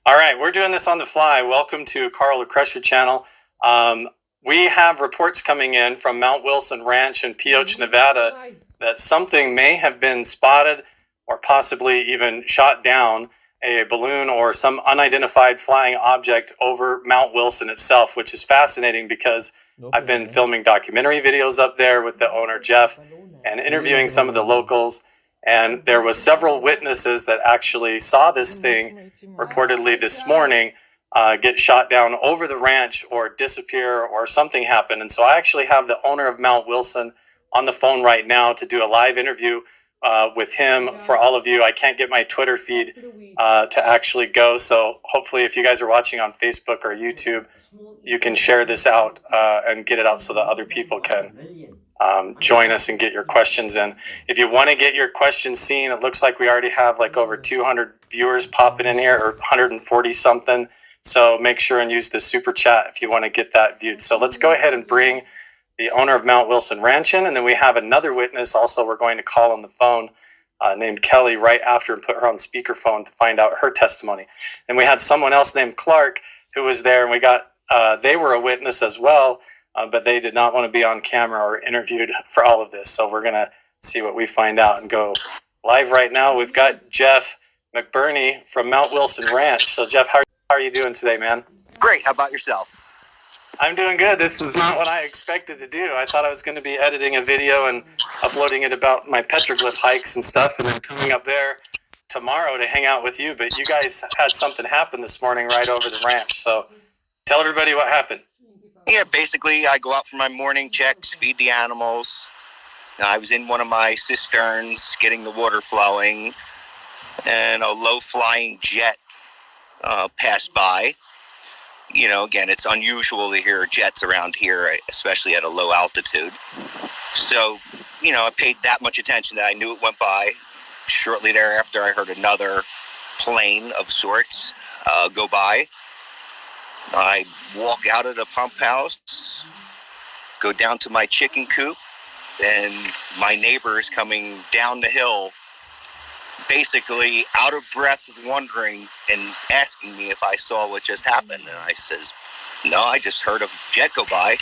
All right, we're doing this on the fly. Welcome to Carl the Crusher channel. We have reports coming in from Mount Wilson Ranch in Pioche, Nevada, that something may have been spotted or possibly even shot down, a balloon or some unidentified flying object over Mount Wilson itself, which is fascinating because I've been filming documentary videos up there with the owner, Jeff, and interviewing some of the locals. And there was several witnesses that actually saw this thing reportedly this morning get shot down over the ranch or disappear or something happen. And so I actually have the owner of Mount Wilson on the phone right now to do a live interview with him for all of you. I can't get my Twitter feed to actually go. So hopefully if you guys are watching on Facebook or YouTube, you can share this out and get it out so that other people can join us and get your questions in. If you want to get your questions seen, it looks like we already have like over 200 viewers popping in here, or 140 something. So make sure and use the super chat if you want to get that viewed. So let's go ahead and bring the owner of Mount Wilson Ranch in, and then we have another witness also we're going to call on the phone named Kelly right after and put her on speakerphone to find out her testimony. And we had someone else named Clark who was there, and we got they were a witness as well, but they did not want to be on camera or interviewed for all of this. So we're going to see what we find out and go live right now. We've got Jeff McBurney from Mount Wilson Ranch. So Jeff, how are you doing today, man? Great. How about yourself? I'm doing good. This is not what I expected to do. I thought I was going to be editing a video and uploading it about my petroglyph hikes and stuff, and then coming up there tomorrow to hang out with you. But you guys had something happen this morning right over the ranch. So tell everybody what happened. Yeah, basically I go out for my morning checks, feed the animals. I was in one of my cisterns getting the water flowing, and a low-flying jet passed by. You know, again, it's unusual to hear jets around here, especially at a low altitude. So, you know, I paid that much attention that I knew it went by. Shortly thereafter, I heard another plane of sorts go by. I walk out of the pump house, go down to my chicken coop, and my neighbor is coming down the hill, basically out of breath, wondering and asking me if I saw what just happened. And I says, no, I just heard a jet go by.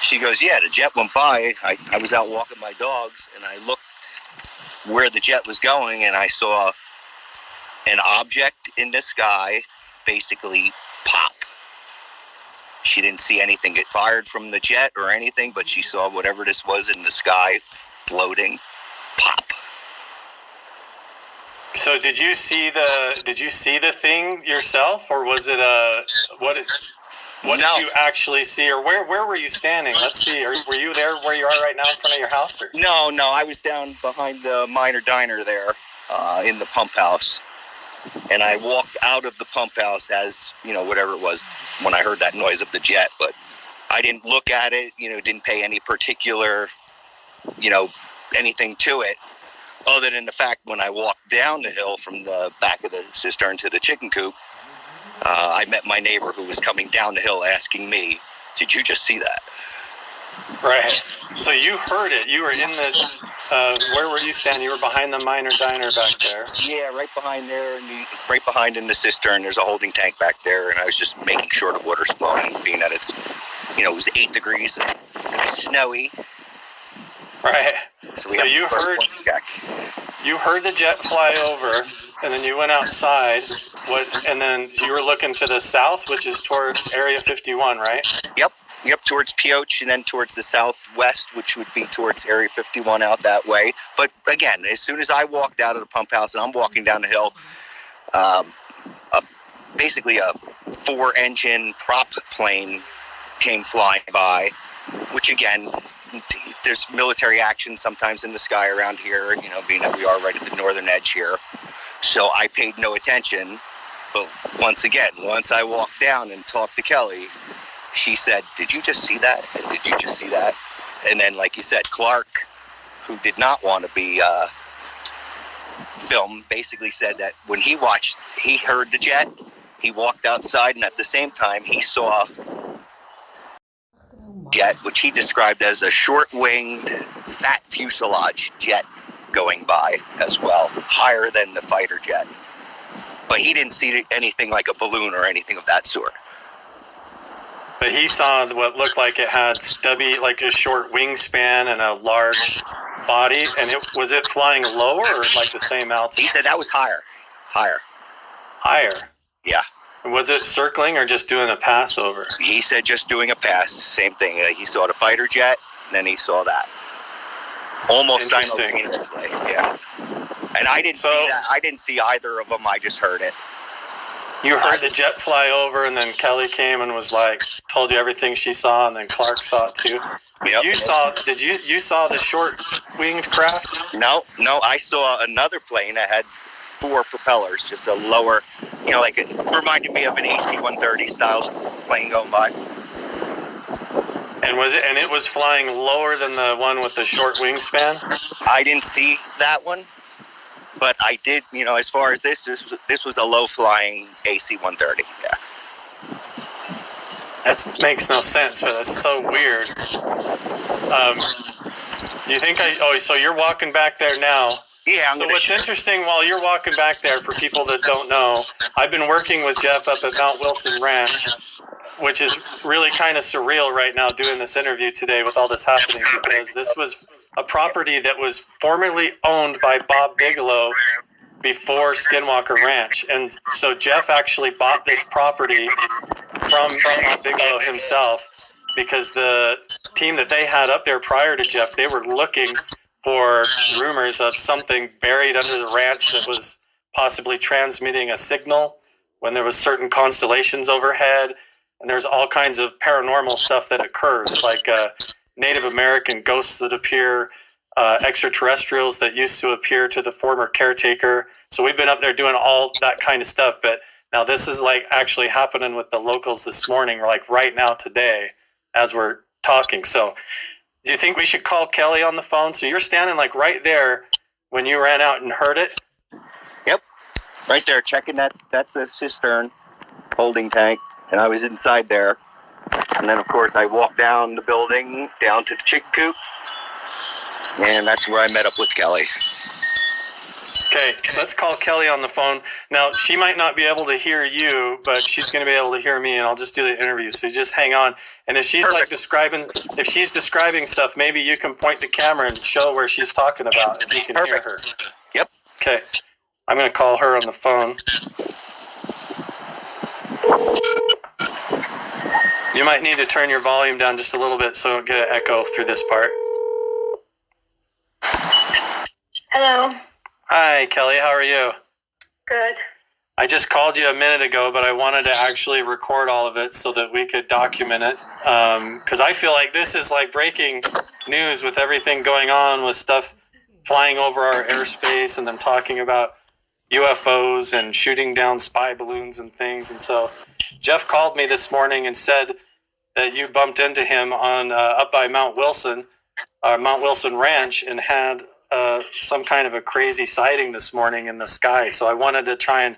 She goes, yeah, the jet went by. I was out walking my dogs, and I looked where the jet was going, and I saw an object in the sky basically pop. She didn't see anything get fired from the jet or anything, but she saw whatever this was in the sky floating pop. So did you see the thing yourself, or was it what did you actually see, or where were you standing? Let's see. Were you there where you are right now in front of your house? Or? No, I was down behind the minor diner there in the pump house. And I walked out of the pump house as, you know, whatever it was when I heard that noise of the jet. But I didn't look at it, you know, didn't pay any particular, you know, anything to it. Other than the fact when I walked down the hill from the back of the cistern to the chicken coop, I met my neighbor who was coming down the hill asking me, did you just see that? Right. So you heard it. You were in the, where were you standing? You were behind the minor diner back there. Yeah, right behind there, right behind in the cistern. There's a holding tank back there, and I was just making sure the water's flowing, being that it's, you know, it was 8 degrees and snowy. Right. So you heard the jet fly over, and then you went outside. And then you were looking to the south, which is towards Area 51, right? Yep, towards Pioche, and then towards the southwest, which would be towards Area 51 out that way. But again, as soon as I walked out of the pump house and I'm walking down the hill, basically a 4-engine prop plane came flying by, which again, there's military action sometimes in the sky around here, you know, being that we are right at the northern edge here. So I paid no attention. But once again, once I walked down and talked to Kelly, she said, did you just see that? And did you just see that? And then, like you said, Clark, who did not want to be filmed, basically said that when he heard the jet, he walked outside, and at the same time, he saw jet, which he described as a short-winged, fat fuselage jet going by as well, higher than the fighter jet. But he didn't see anything like a balloon or anything of that sort. But he saw what looked like it had stubby, like a short wingspan and a large body. And was it flying lower or like the same altitude? He said that was higher. Higher? Yeah. Was it circling or just doing a pass over? He said just doing a pass. Same thing. He saw the fighter jet, and then he saw that. Almost simultaneously. Yeah. And I didn't see that. I didn't see either of them. I just heard it. You heard the jet fly over, and then Kelly came and was like, told you everything she saw, and then Clark saw it too. Yep. You saw the short-winged craft? No, I saw another plane that had 4 propellers, just a lower, like it reminded me of an AC-130 style plane going by. And it was flying lower than the one with the short wingspan? I didn't see that one, but I did, as far as this was a low-flying AC-130, yeah. That makes no sense, but that's so weird. Do you think so you're walking back there now? Yeah. So what's interesting while you're walking back there, for people that don't know, I've been working with Jeff up at Mount Wilson Ranch, which is really kind of surreal right now doing this interview today with all this happening, because this was a property that was formerly owned by Bob Bigelow before Skinwalker Ranch. And so Jeff actually bought this property from Bob Bigelow himself, because the team that they had up there prior to Jeff, they were looking for rumors of something buried under the ranch that was possibly transmitting a signal when there was certain constellations overhead. And there's all kinds of paranormal stuff that occurs, like Native American ghosts that appear, extraterrestrials that used to appear to the former caretaker. So we've been up there doing all that kind of stuff. But now this is like actually happening with the locals this morning, like right now today, as we're talking. So do you think we should call Kelly on the phone? So you're standing like right there when you ran out and heard it? Yep. Right there, checking that's a cistern holding tank. And I was inside there. And then, of course, I walked down the building, down to the chicken coop. And that's where I met up with Kelly. Okay, let's call Kelly on the phone. Now, she might not be able to hear you, but she's going to be able to hear me, and I'll just do the interview. So you just hang on. And if she's if she's describing stuff, maybe you can point the camera and show where she's talking about, if you can hear her. Yep. Okay, I'm going to call her on the phone. You might need to turn your volume down just a little bit so you don't get an echo through this part. Hello. Hi, Kelly. How are you? Good. I just called you a minute ago, but I wanted to actually record all of it so that we could document it. Because I feel like this is like breaking news with everything going on, with stuff flying over our airspace and them talking about UFOs and shooting down spy balloons and things. And so Jeff called me this morning and said that you bumped into him on up by Mount Wilson Ranch, and had some kind of a crazy sighting this morning in the sky. So I wanted to try and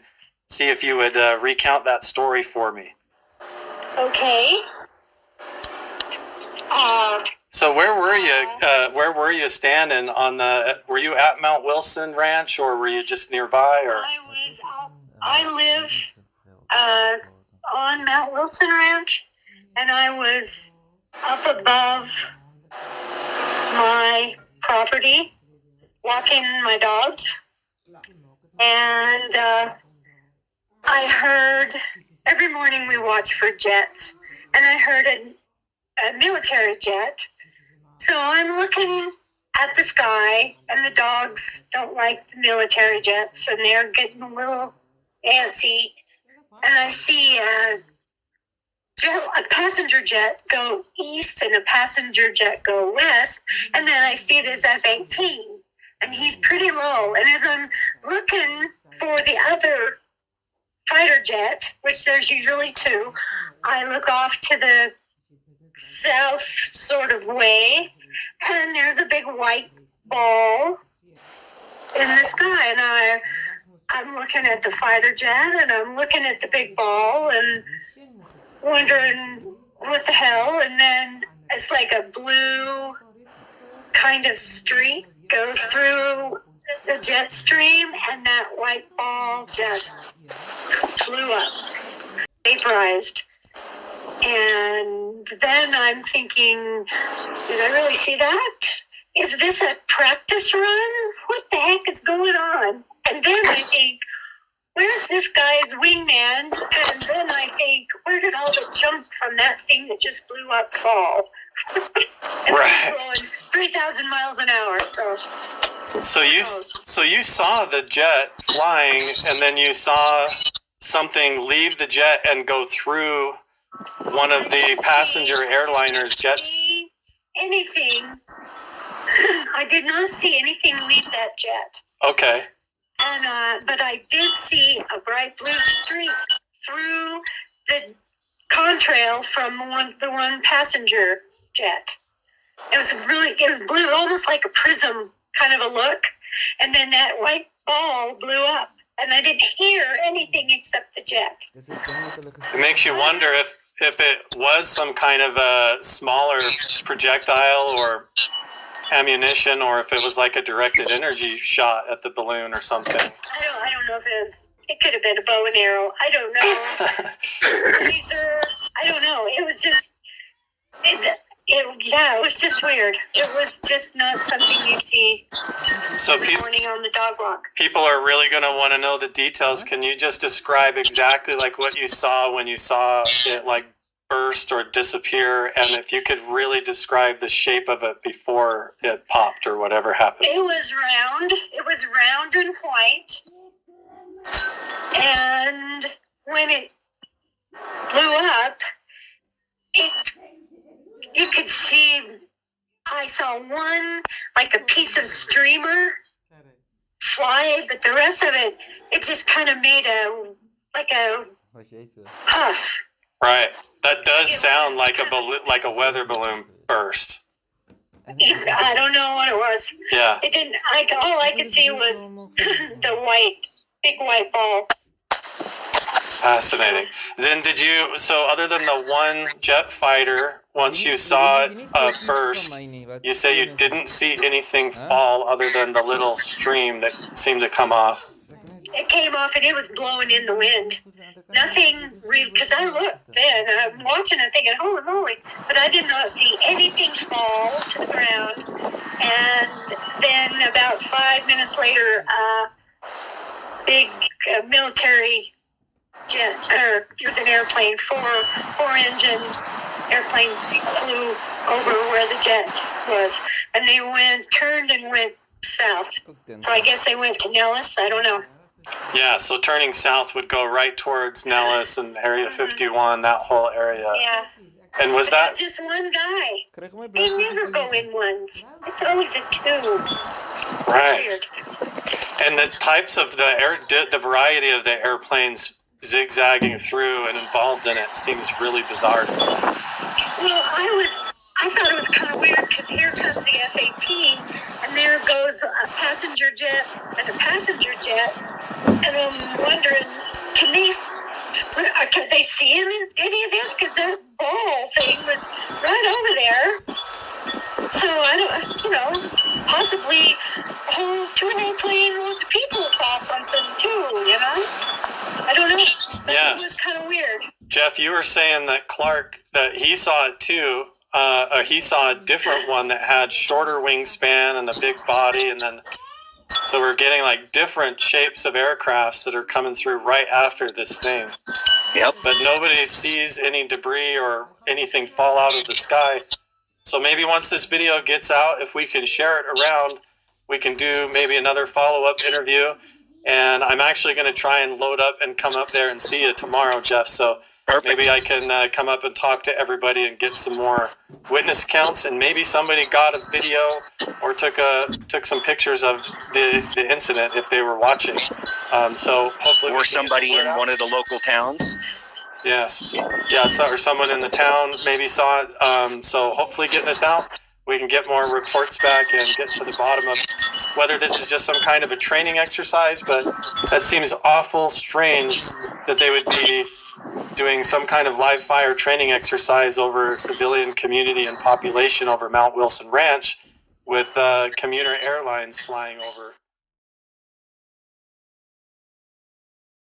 see if you would recount that story for me. Okay. So where were you? Where were you standing on the? Were you at Mount Wilson Ranch, or were you just nearby? Or I live on Mount Wilson Ranch, and I was up above my property, walking my dogs, and I heard, every morning we watch for jets, and I heard a military jet. So I'm looking at the sky, and the dogs don't like the military jets, and they're getting a little antsy, and I see a passenger jet go east and a passenger jet go west, and then I see this F-18, and he's pretty low. And as I'm looking for the other fighter jet, which there's usually 2, I look off to the south sort of way, and there's a big white ball in the sky, and I'm looking at the fighter jet, and I'm looking at the big ball, and wondering what the hell. And then it's like a blue kind of streak goes through the jet stream, and that white ball just flew up, vaporized. And then I'm thinking, did I really see that? Is this a practice run? What the heck is going on? And then I think, where's this guy's wingman? And then I think, where did all the junk from that thing that just blew up fall? And Right. it's going 3,000 miles an hour. So you saw the jet flying, and then you saw something leave the jet and go through one of the passenger airliners' jets. Anything. I did not see anything leave that jet. Okay. And but I did see a bright blue streak through the contrail from the one passenger jet. It was blue, almost like a prism kind of a look. And then that white ball blew up, and I didn't hear anything except the jet. It makes you wonder if it was some kind of a smaller projectile or ammunition, or if it was like a directed energy shot at the balloon or something. I don't know if it could have been a bow and arrow. I don't know. Laser. I don't know. It was just, it was just weird. It was just not something you see So in the morning on the dog walk. people are really going to want to know the details. Can you just describe exactly like what you saw when you saw it like burst or disappear, and if you could really describe the shape of it before it popped or whatever happened? It was round. It was round and white. And when it blew up, you could see, I saw one, like a piece of streamer fly, but the rest of it, it just kind of made a puff. Right. That does sound like a weather balloon burst. I don't know what it was. Yeah. It didn't. All I could see was the big white ball. Fascinating. Then so other than the one jet fighter, once you saw it burst, you say you didn't see anything fall other than the little stream that seemed to come off. It came off and it was blowing in the wind. Nothing really, because I looked then, and I'm watching and thinking, holy moly, but I did not see anything fall to the ground. And then about 5 minutes later, big military jet, or it was an airplane, four-engine airplane flew over where the jet was. And they turned and went south. So I guess they went to Nellis, I don't know. Yeah, so turning south would go right towards Nellis and Area 51, that whole area. Yeah. And was that just one guy? They never go in ones. It's always a two. right? Weird. And the types of the variety of the airplanes zigzagging through and involved in it seems really bizarre. Well, I thought it was kind of weird because here comes the F-18 and there goes a passenger jet and a passenger jet, and I'm wondering, can they see any of this? Because that ball thing was right over there. So I don't, possibly two airplane loads of people saw something too, I don't know. Yeah. It was kind of weird. Jeff, you were saying that Clark, that he saw it too. He saw a different one that had shorter wingspan and a big body, and then so we're getting like different shapes of aircrafts that are coming through right after this thing. Yep. But nobody sees any debris or anything fall out of the sky. So maybe once this video gets out, if we can share it around, we can do maybe another follow-up interview. And I'm actually going to try and load up and come up there and see you tomorrow, Jeff. So Perfect. maybe I can come up and talk to everybody and get some more witness accounts. And maybe somebody got a video or took some pictures of the incident if they were watching. So hopefully, Or somebody in one of the local towns. Yes. Yeah. Or someone in the town maybe saw it. So hopefully, getting this out, we can get more reports back and get to the bottom of whether this is just some kind of a training exercise. But that seems awful strange that they would be doing some kind of live fire training exercise over a civilian community and population over Mount Wilson Ranch with commuter airlines flying over.